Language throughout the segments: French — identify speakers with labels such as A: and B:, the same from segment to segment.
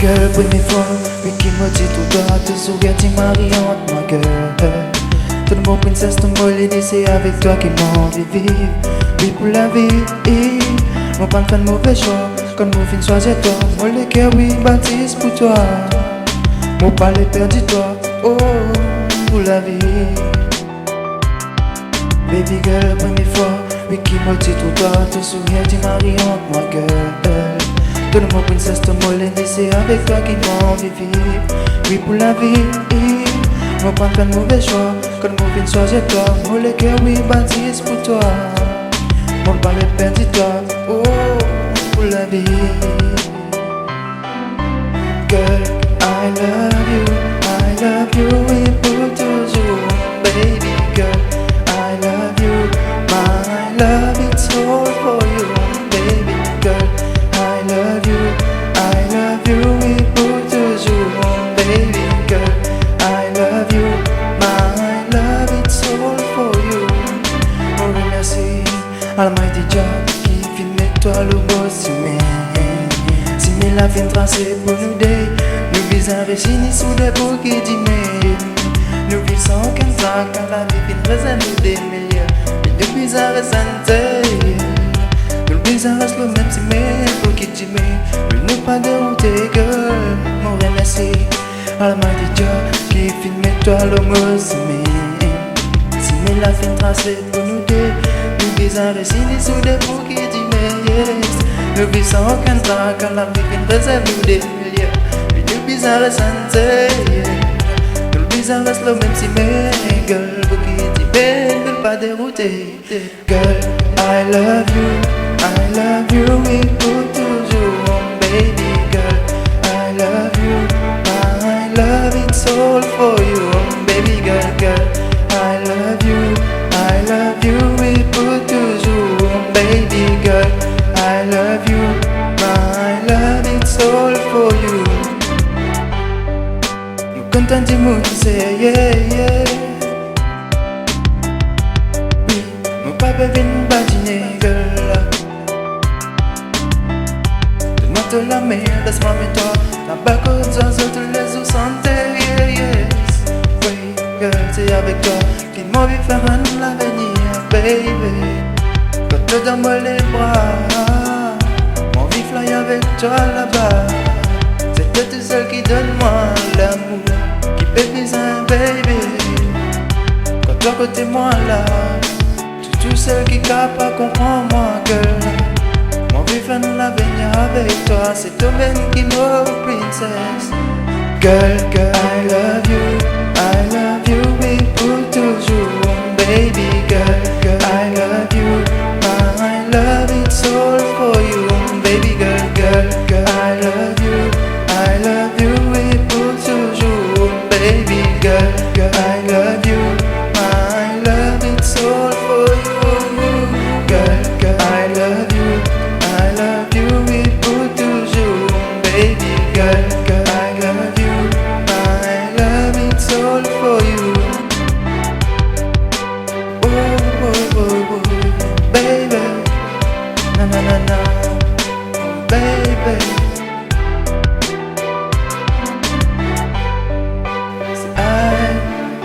A: Girl, première fois, oui qui me dit tout bas, te souviens, tu mariante, ma girl. Toute mon princesse, tout mon lady, c'est avec toi qui m'en vivre. Oui pour la vie, mon pas de mauvais choix. Quand mon fin choisit toi, mon le cœur, oui, baptise pour toi. Mon palais perdu toi, oh, pour la vie. Baby girl, première fois, oui qui me dit tout bas, te souviens, tu mariante, ma girl. Tout mon princesse, tout mon lady, c'est avec toi qui m'en vivre. Oui pour la vie, mon pas de mauvais choix. Quand mon fin choisit toi, mon le cœur, oui, baptise pour toi. Mon palais perdu toi, oh, pour la vie. Girl, I love you, oui pour toujours. Baby girl, I love you, my love it's all for you. Baby girl, I love you, oui pour toujours. Baby girl, I love you, my love it's all for you. On remercie Almighty Jah qui filme toi le beau ciment. Si mais la fin tracée pour nous deux, nous visons réunis sous des bouquets d'emails. Nous vivons sans qu'un sac quand la vie fin présente nous des meilleurs. Et nous visons ressentir. Nous visons rester le même si mais bouquet d'emails. Mais nous pas dérouter girl. Mon remercie Almighty Jah qui filme toi le beau ciment. Si mais la fin tracée pour nous deux, nous visons réunis sous des bouquets d'emails. Nous visons aucun temps quand la vie vient préserver nous des milliers. Puis nous visons ressentir. Nous visons rester le même si mais girl, bouquet d'emails, ne pas dérouter. Girl, I love you, oui pour toujours. Baby girl, I love you, my love it's all for you. Baby girl, I love you, oui pour toujours. Baby girl, I love you, my love it's all for you. Nous content du monde, c'est yeah. Oui, mon papa vient badiner, girl. Donne-moi de la mer, laisse-moi mettre toi. La vacoas, tous les jours santé, yes. Oui, girl, c'est avec toi qu'il m'a vu faire un l'avenir, baby. Quand tu donnes moi les bras, mon vie fly avec toi là-bas. C'est toi tout seul qui donne-moi l'amour, qui fait bizarre, baby. Quand tu es à côté de moi là, tu tout seul qui capable comprendre moi, girl. Mon vie fait l'avenir avec toi, c'est toi-même qui m'offre princesse. Girl, I love you, oui pour toujours. Baby girl, I love you, my love it's all for you. Baby girl, I love you, oui pour toujours. Baby girl, I love you, my love it's all for you. Girl, I love you, oui pour toujours. Baby girl, I love you, my love it's all for you. Baby, na, baby. Say I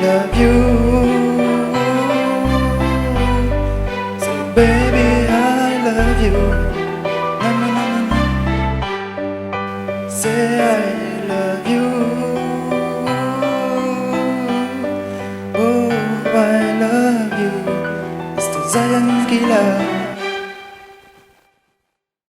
A: love you. Say baby, I love you. Na. Say